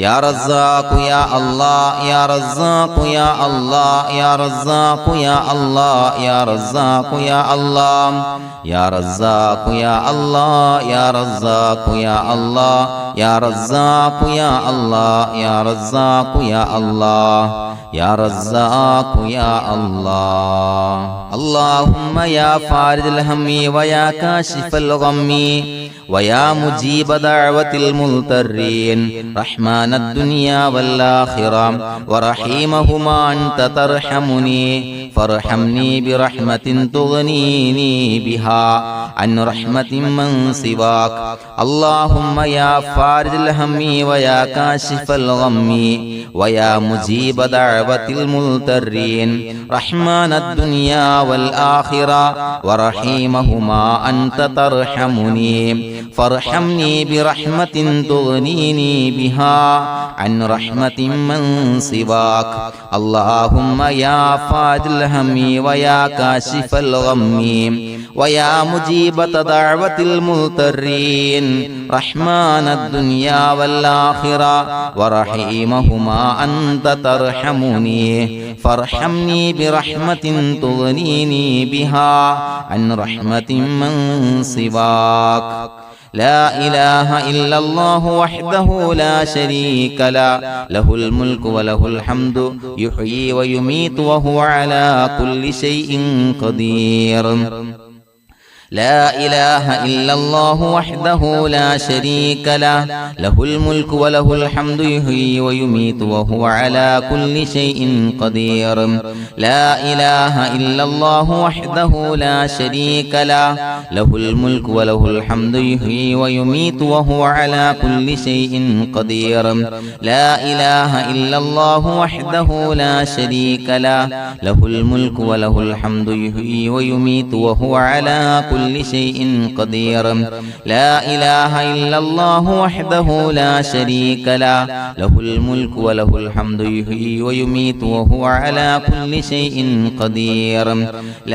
يا رزاق يا الله يا رزاق يا الله يا رزاق يا الله يا رزاق يا الله يا رزاق يا الله يا رزاق يا الله يا رزاق يا الله يا رزاق يا الله يا رزاق يا الله اللهم يا فارج الهم ويا كاشف الغم ويا مجيب دعوة المضطرين رحمن الدنيا والآخرة ورحيمهما أنت ترحمني فارحمني برحمة تغنيني بها عن رحمة من سواك اللهم يا فارج الهم ويا كاشف الغم ويا مجيب دعوة المضطرين رحمن الدنيا والآخرة ورحيمهما أنت ترحمني فارحمني برحمة تغنيني بها عن رحمة من سواك اللهم يا فارج الهم ويا كاشف الغم ويا مجيب دعوة المضطرين رحمن الدنيا والآخرة ورحيمهما أنت ترحمني فارحمني برحمة تغنيني بها عن رحمة من سواك لا إله إلا الله وحده لا شريك له له الملك وله الحمد يحيي ويميت وهو على كل شيء قدير لا إله إلا الله وحده لا شريك له له الملك وله الحمد يحيي ويميت وهو على كل شيء قدير لا إله إلا الله وحده لا شريك له له الملك وله الحمد يحيي ويميت وهو على كل شيء قدير لا إله إلا الله وحده لا شريك له له الملك وله الحمد يحيي ويميت وهو على كل شيء قدير لا إله إلا الله وحده لا شريك له له الملك وله الحمد يحيي ويميت وهو على كل شيء قدير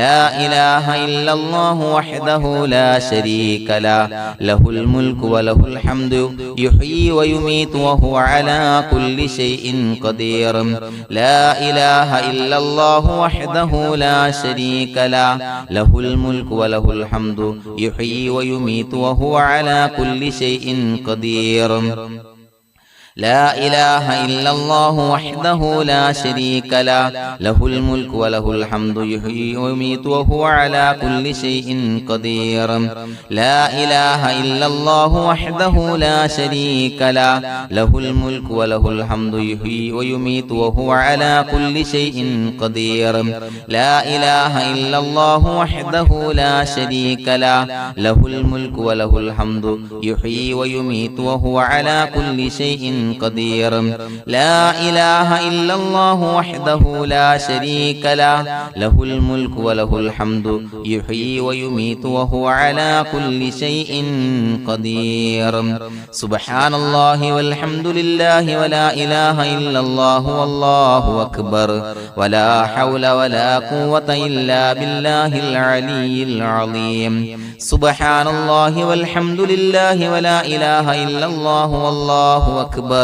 لا إله إلا الله وحده لا شريك له له الملك وله الحمد يحيي ويميت وهو على كل شيء قدير لا إله إلا الله وحده لا شريك له له الملك وله الحمد يحيي ويميت وهو على كل شيء قدير لا إله إلا الله وحده لا شريك له له الملك وله الحمد يحيي ويميت وهو على كل شيء قدير لا إله إلا الله وحده لا شريك له له الملك وله الحمد يحيي ويميت وهو على كل شيء قدير لا إله إلا الله وحده لا شريك له له الملك وله الحمد يحيي ويميت وهو على كل شيء قدير لا إله إلا الله وحده لا شريك له له الملك وله الحمد يحيي ويميت وهو على كل شيء قدير سبحان الله والحمد لله ولا إله إلا الله والله أكبر ولا حول ولا قوة إلا بالله العلي العظيم سبحان الله والحمد لله ولا إله إلا الله والله أكبر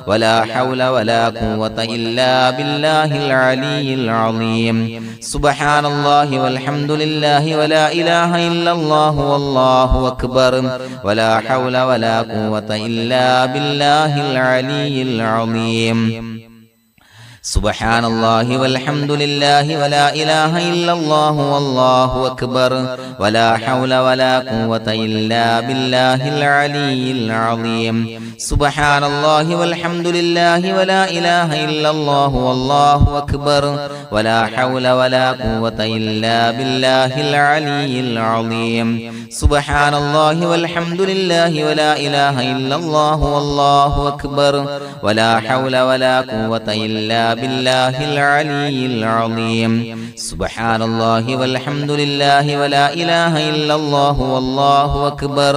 ولا حول ولا قوة إلا بالله العلي العظيم سبحان الله والحمد لله ولا إله إلا الله والله أكبر ولا حول ولا قوة إلا بالله العلي العظيم سبحان الله والحمد لله ولا إله إلا الله والله أكبر ولا حول ولا قوة إلا بالله العلي العظيم سبحان الله والحمد لله ولا إله إلا الله والله أكبر ولا حول ولا قوة إلا بالله العلي العظيم سبحان الله والحمد لله ولا إله إلا الله والله أكبر ولا حول ولا قوة إلا بالله العلي العظيم سبحان الله والحمد لله ولا إله إلا الله والله أكبر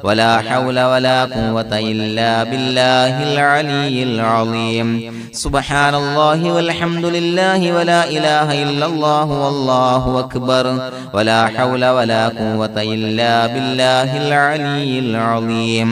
ولا حول ولا قوة إلا بالله العلي العظيم سبحان الله والحمد لله ولا إله إلا الله والله أكبر ولا حول ولا قوة إلا بالله العلي العظيم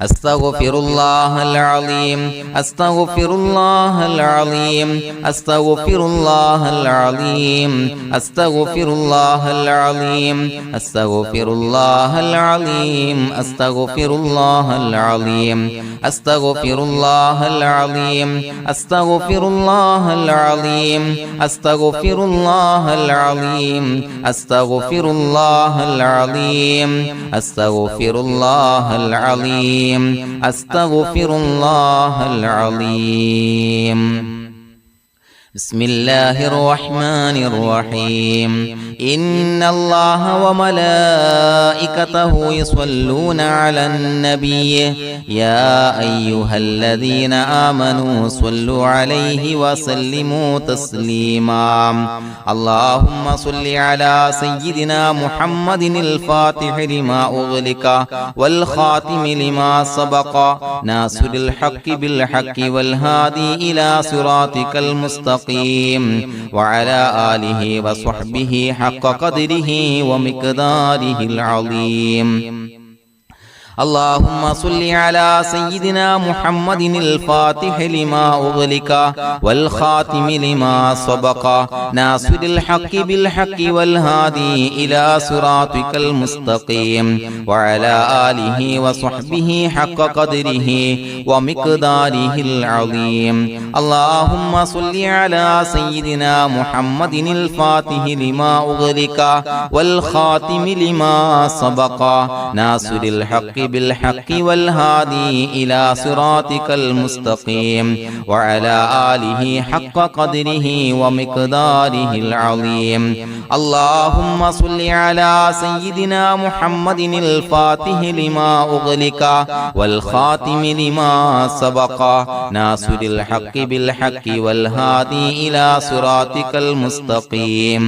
أستغفر الله العظيم أستغفر الله العظيم أستغفر الله العظيم أستغفر الله العظيم أستغفر الله العظيم أستغفر الله العظيم أستغفر الله العظيم أستغفر الله العظيم أستغفر الله العظيم أستغفر الله العظيم أستغفر الله العظيم أستغفر الله العظيم بسم الله الرحمن الرحيم إن الله وملائكته يصلون على النبي يا أيها الذين آمنوا صلوا عليه وسلموا تسليما اللهم صل على سيدنا محمد الفاتح لما أغلق والخاتم لما سبق ناصر الحق بالحق والهادي إلى صراطك المستقيم وعلى آله وصحبه حق قدره ومقداره العظيم اللهم صل على سيدنا محمد الفاتح لما أغلق والخاتم لما سبق ناصر الحق بالحق والهادي إلى صراطك المستقيم وعلى آله وصحبه حق قدره ومقداره العظيم اللهم صل على سيدنا محمد الفاتح لما أغلق والخاتم لما سبق ناصر الحق بالحق والهادي إلى صراطك المستقيم وعلى آله حق قدره ومقداره العظيم اللهم صل على سيدنا محمد الفاتح لما أغلق والخاتم لما سبق ناصر الحق بالحق والهادي إلى صراطك المستقيم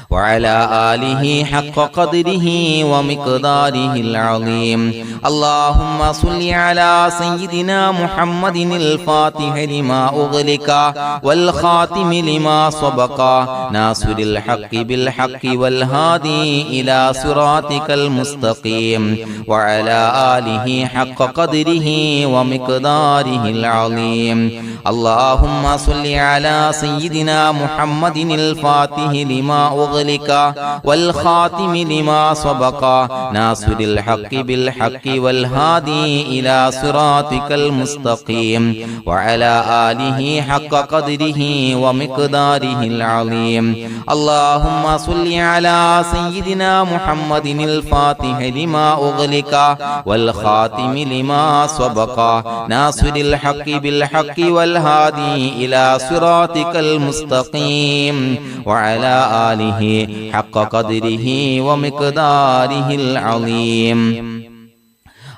وعلى آله حق قدره ومقداره العظيم اللهم صل على سيدنا محمد الفاتح لما أغلق والخاتم لما سبق ناصر الحق بالحق والهادي إلى صراطك المستقيم وعلى آله حق قدره ومقداره العظيم اللهم صل على سيدنا محمد الفاتح لما أغلق والخاتم لما سبق ناصر الحق بالحق والهادي إلى صراطك المستقيم وعلى آله حق قدره ومقداره العظيم اللهم صل على سيدنا محمد الفاتح لما أغلق والخاتم لما سبق ناصر الحق بالحق والهادي إلى صراطك المستقيم وعلى آله حق قدره ومقداره العظيم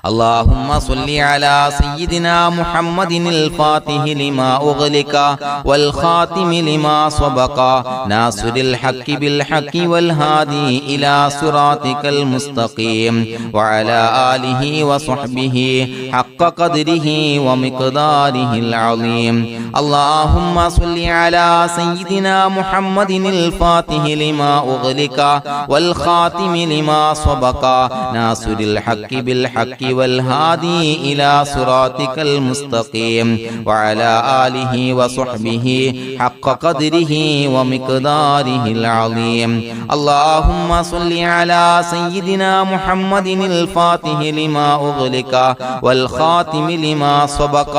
اللهم صل على سيدنا محمد الفاتح لما أغلق والخاتم لما سبق ناصر الحق بالحق والهادي إلى صراطك المستقيم وعلى آله وصحبه حق قدره ومقداره العظيم اللهم صل على سيدنا محمد الفاتح لما أغلق والخاتم لما سبق ناصر الحق بالحق والهادي إلى صراطك المستقيم وعلى آله وصحبه حق قدره ومقداره العظيم اللهم صل على سيدنا محمد الفاتح لما أغلق والخاتم لما سبق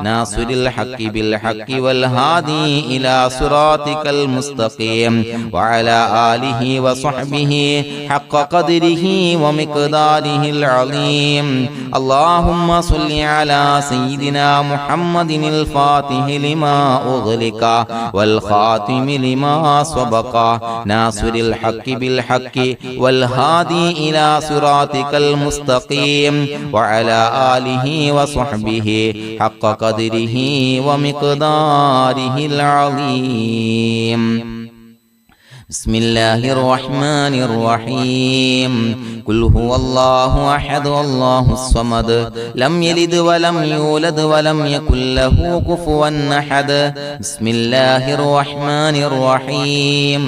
ناصر الحق بالحق والهادي إلى صراطك المستقيم وعلى آله وصحبه حق قدره ومقداره العظيم اللهم صل على سيدنا محمد الفاتح لما أغلق والخاتم لما سبق ناصر الحق بالحق والهادي إلى صراطك المستقيم وعلى آله وصحبه حق قدره ومقداره العظيم بسم الله الرحمن الرحيم قل هو الله أحد الله الصمد لم يلد ولم يولد ولم يكن له كفوا أحد بسم الله الرحمن الرحيم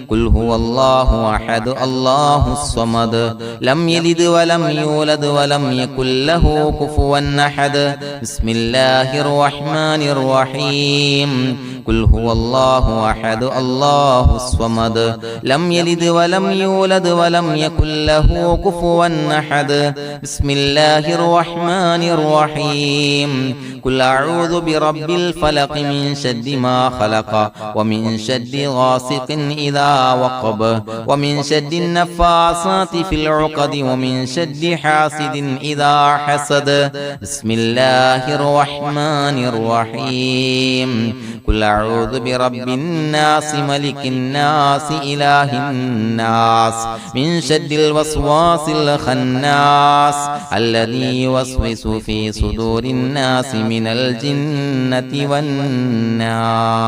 قل هو الله أحد الله الصمد لم يلد ولم يولد ولم يكن له كفوا أحد بسم الله الرحمن الرحيم قل هو الله أحد الله الصمد لم يلد ولم يولد ولم يكن له كفوا أحد بسم الله الرحمن الرحيم قل أعوذ برب الفلق من شر ما خلق ومن شر غاسق إذا وقب ومن شر النفاثات في العقد ومن شر حاسد إذا حسد بسم الله الرحمن الرحيم قل أعوذ برب الناس ملك الناس إله الناس من شر الوسواس الخناس الذي يوسوس في صدور الناس من الجنة والناس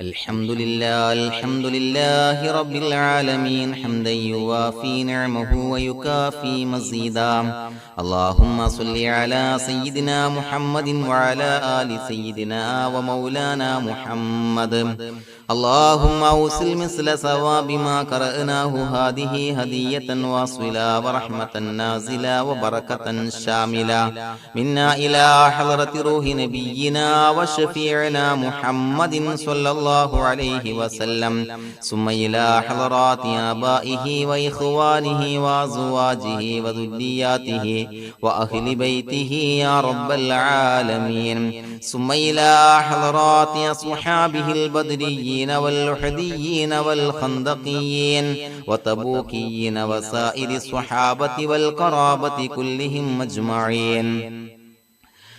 الحمد لله رب العالمين حمدا يوافي نعمه ويكافي مزيدا اللهم صل على سيدنا محمد وعلى آل سيدنا ومولانا محمد اللهم أوصل مثل ثواب ما قرأناه هذه هدية واصلة ورحمة نازلة وبركة شاملة منا إلى حضرة روح نبينا وشفيعنا محمد صلى الله عليه وسلم ثم إلى حضرات آبائه وإخوانه وأزواجه وذرياته وأهل بيته يا رب العالمين ثم إلى حضرات أصحابه البدريين والأحديين والخندقيين وتبوكيين وسائر الصحابة والقرابة كلهم أجمعين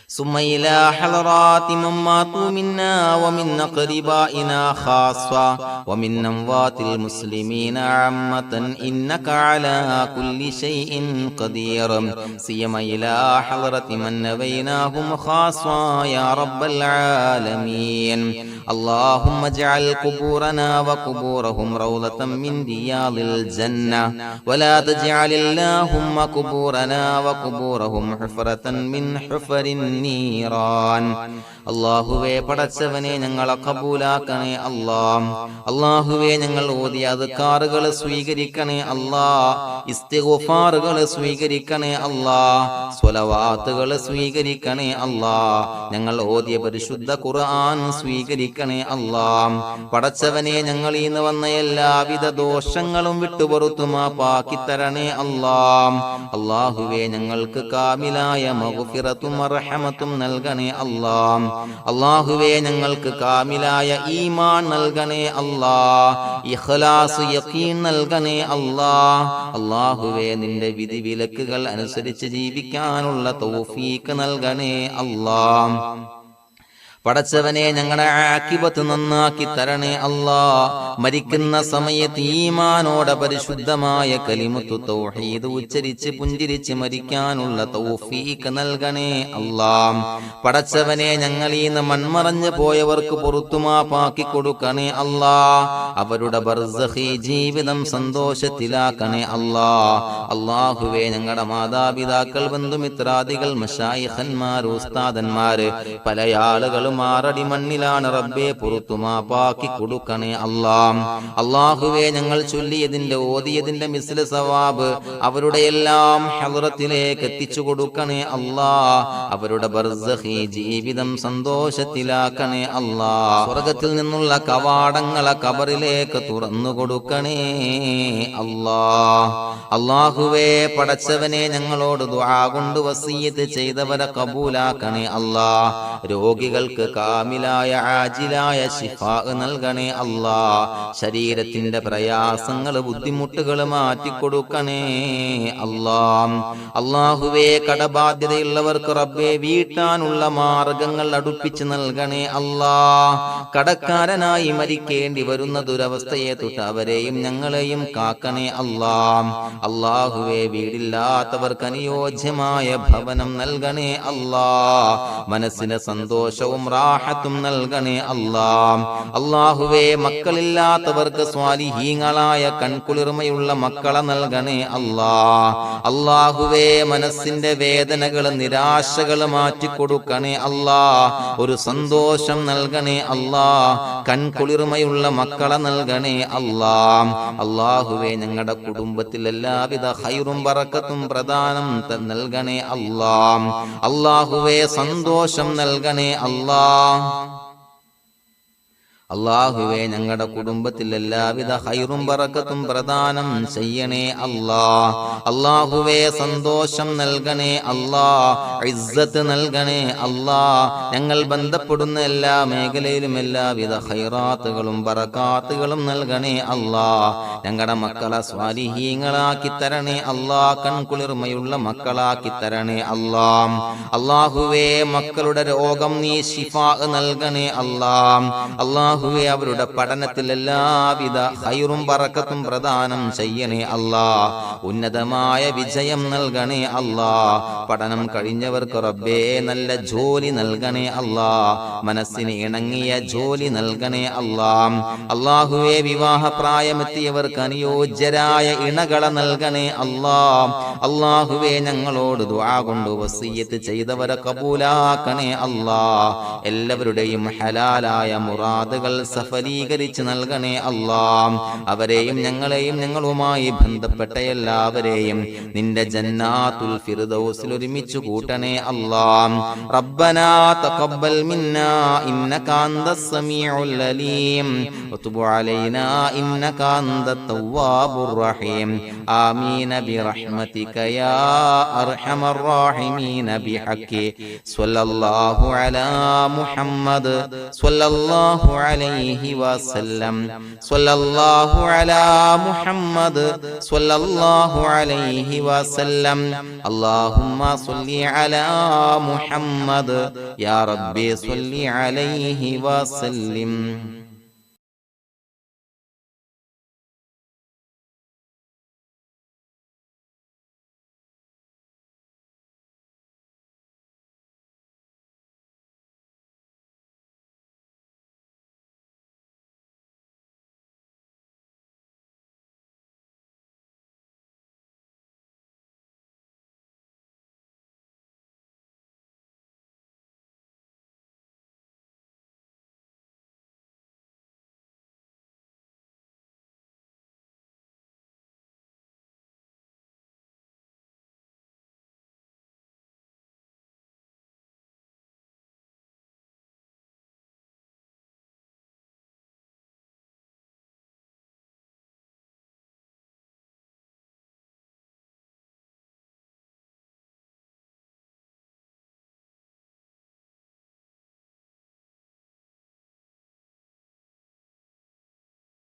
ثم إلى حضرات من ماتوا منا ومن أقربائنا خاصة ومن أموات المسلمين عامة إنك على كل شيء قدير سيما إلى حضرة من نبيناهم خاصة يا رب العالمين اللهم اجعل قبورنا وقبورهم روضة من رياض الجنة ولا تجعل اللهم قبورنا وقبورهم حفرة من حفر النيران അല്ലാഹുവേ പടച്ചവനെ ഞങ്ങളെ കബൂലാക്കണേ അല്ലാഹ് അല്ലാഹുവേ ഞങ്ങൾ ഓതിയ അദ്കാറുകൾ സ്വീകരിക്കണേ അല്ലാഹ് ഇസ്തിഗ്ഫാറുകൾ സ്വീകരിക്കണേ അല്ലാഹ് സ്വലവാത്തുകൾ സ്വീകരിക്കണേ അല്ലാഹ് ഞങ്ങൾ ഓതിയ പരിശുദ്ധ ഖുർആൻ സ്വീകരിക്കണേ അല്ലാഹ് പടച്ചവനെ ഞങ്ങളിൽ നിന്ന് വന്ന എല്ലാവിധ ദോഷങ്ങളും വിട്ടുപുറത്തു മാപ്പാക്കി തരണേ അല്ലാഹ് അല്ലാഹുവേ ഞങ്ങൾക്ക് കാമിലായ മഗ്ഫിറത്തും റഹ്മത്തും നൽകണേ അല്ലാഹ് അല്ലാഹുവേ ഞങ്ങൾക്ക് കാമിലായ ഈമാൻ നൽകണേ അല്ലാഹ് ഇഖ്ലാസ് യഖീൻ നൽകണേ അല്ലാഹ് അല്ലാഹുവേ നിന്റെ വിധി വിലക്കുകൾ അനുസരിച്ച് ജീവിക്കാനുള്ള തൗഫീഖ് നൽകണേ അല്ലാഹ് പടച്ചവനെ ഞങ്ങളുടെ ആഖിബത്ത് നന്നാക്കി തരണേ അല്ലാഹ് മരിക്കുന്ന സമയത്ത് ഈമാനോടെ പരിശുദ്ധമായ കലിമത്തു തൗഹീദ് ഉച്ചരിച്ച് പുഞ്ചിരിച്ച് മരിക്കാനുള്ള തൗഫീഖ് നൽകണേ അല്ലാഹ് പടച്ചവനെ ഞങ്ങളിൽ നിന്ന് മൺമറഞ്ഞു പോയവർക്ക് പുറത്തുമാപ്പാക്കി കൊടുക്കണേ അല്ലാഹ് അവരുടെ ബർസഖി ജീവിതം സന്തോഷത്തിലാക്കണേ അല്ലാഹ് അല്ലാഹുവേ ഞങ്ങളുടെ മാതാപിതാക്കൾ ബന്ധുമിത്രാദികൾ മശായിഖന്മാർ ഉസ്താദന്മാര് പല ആളുകളും മാറടി മണ്ണിലാണ് റബ്ബേ പുറത്തുമാപ്പാക്കി കൊടുക്കണേ അല്ലാഹ് അല്ലാഹുവേ ഞങ്ങൾ ചൊല്ലിയതിന്റെ ഓതിയതിന്റെ മിസ്ല സവാബ് അവരുടെ എല്ലാം ഹളറത്തിലേക്ക് എത്തിച്ചു കൊടുക്കണേ അല്ലാഹ് അവരുടെ ബർസഖി ജീവിതം സന്തോഷത്തിലാക്കണേ അല്ലാഹ് സ്വർഗ്ഗത്തിൽ നിന്നുള്ള കവാടങ്ങളെ ഖബറിലേക്ക് തുറന്നു കൊടുക്കണേ അല്ലാഹ് അല്ലാഹുവേ പടച്ചവനെ ഞങ്ങളോട് ദുആ കൊണ്ട് വസിയത്ത് ചെയ്തവരെ കബൂലാക്കണേ അല്ലാഹ് രോഗികൾക്ക് കാമിലായ ആജിലായ ശിഫാ നൽകണേ അല്ലാഹ് ശരീരത്തിന്റെ പ്രയാസങ്ങൾ ബുദ്ധിമുട്ടുകൾ മാറ്റിക്കൊടുക്കണേ അല്ലാഹ് അല്ലാഹുവേ കടബാധ്യതയുള്ളവർക്ക് റബ്ബേ വീട്ടാനുള്ള മാർഗങ്ങൾ അടുപ്പിച്ച് നൽകണേ അല്ലാഹ് കടക്കാരനായി മരിക്കേണ്ടി വരുന്ന ദുരവസ്ഥയെ തൊട്ട് അവരെയും ഞങ്ങളെയും കാക്കണേ അല്ലാഹ് അല്ലാഹുവേ വീടില്ലാത്തവർക്ക് അനുയോജ്യമായ ഭവനം നൽകണേ അല്ലാഹ് മനസ്സിന് സന്തോഷവും റാഹത്തും നൽകണേ അല്ലാ. അല്ലാഹുവേ മക്കളില്ലാത്തവർക്ക് സ്വാലിഹീങ്ങളായ കൺകുളിർമയുള്ള മക്കളെ നൽകണേ അല്ലാ. അല്ലാഹുവേ മനസ്സിന്റെ വേദനകൾ നിരാശകൾ മാറ്റിക്കൊടുക്കണേ അല്ലാ. ഒരു സന്തോഷം നൽകണേ അല്ലാ. കൺകുളിർമയുള്ള മക്കളെ നൽകണേ അല്ലാ. അല്ലാഹുവേ ഞങ്ങളുടെ കുടുംബത്തിൽ എല്ലാവിധ ഖൈറും ബറക്കത്തും പ്രദാനം നൽകണേ അല്ലാ. അല്ലാഹുവേ സന്തോഷം നൽകണേ അല്ലാ. അല്ലാഹുവേ ഞങ്ങളുടെ കുടുംബത്തിൽ എല്ലാവിധ ഖൈറും ബറക്കത്തും പ്രദാനം ചെയ്യണേ അല്ലാ. അല്ലാഹുവേ സന്തോഷം നൽകണേ അല്ലാ. ഇസ്സത്ത് നൽകണേ അല്ലാ. ഞങ്ങൾ ബന്ധപ്പെടുന്ന എല്ലാ മേഖലയിലും എല്ലാവിധ ഖൈറാത്തുകളും ബറകാത്തുകളും നൽകണേ അല്ലാ. ഞങ്ങളുടെ മക്കളെ സ്വാലിഹീങ്ങളാക്കി തരണേ അല്ലാ. കൺകുളിർമയുള്ള മക്കളാക്കി തരണേ അല്ലാ. അല്ലാഹുവേ മക്കളുടെ രോഗം നീ ശിഫാ നൽകണേ അല്ലാ. അല്ലാഹുവേ അവരുടെ പഠനത്തിൽ എല്ലാവിധ ഖൈറും ബറക്കത്തും പ്രദാനം ചെയ്യണേ അല്ലാ. ഉന്നതമായ വിജയം നൽകണേ അല്ലാ. പഠനം കഴിഞ്ഞവർക്ക് റബ്ബേ നല്ല ജോലി നൽകണേ അല്ലാ. മനസ്സിന് ഇണങ്ങിയ ജോലി നൽകണേ അല്ലാ. അല്ലാഹുവേ വിവാഹപ്രായമെത്തിയവർക്ക് അനുയോജ്യരായ ഇണകളെ നൽകണേ അല്ലാ. അല്ലാഹുവേ ഞങ്ങളോട് ദുആ കൊണ്ട് വസിയ്യത്ത് ചെയ്തവരെ കബൂലാക്കണേ അല്ലാ. എല്ലാവരുടെയും ഹലാലായ മുറാദുകൾ സഫലീകരിച്ച് നൽകണേ അല്ലാ. അവരെയും ഞങ്ങളെയും ഞങ്ങളുമായി ബന്ധപ്പെട്ട എല്ലാവരെയും നിന്റെ ജന്നാത്തുൽ ഫിർദൗസിൽ ഒരുമിച്ച് കൂട്ടണേ അല്ലാ. റബ്ബനാ തഖബ്ബൽ മിന്നാ ഇന്നക അന്തസ് സമീഉൽ അലീം വതുബ് അലൈനാ ഇന്നക അന്തത് തവ്വാബുർ റഹീം. ആമീൻ ബിറഹ്മതിക യാ അർഹമർ റഹീമീൻ ബിഹഖി സ്വല്ലല്ലാഹു അലാ മുഹമ്മദ് സ്വല്ലല്ലാഹു അലൈഹി വസല്ലം. സ്വല്ലല്ലാഹു അലാ മുഹമ്മദ് സ്വല്ലല്ലാഹു അലൈഹി വസല്ലം. അല്ലാഹുമ്മ സ്വല്ലി അലാ മുഹമ്മദ് യാ റബ്ബി സ്വല്ലി അലൈഹി വസല്ലം.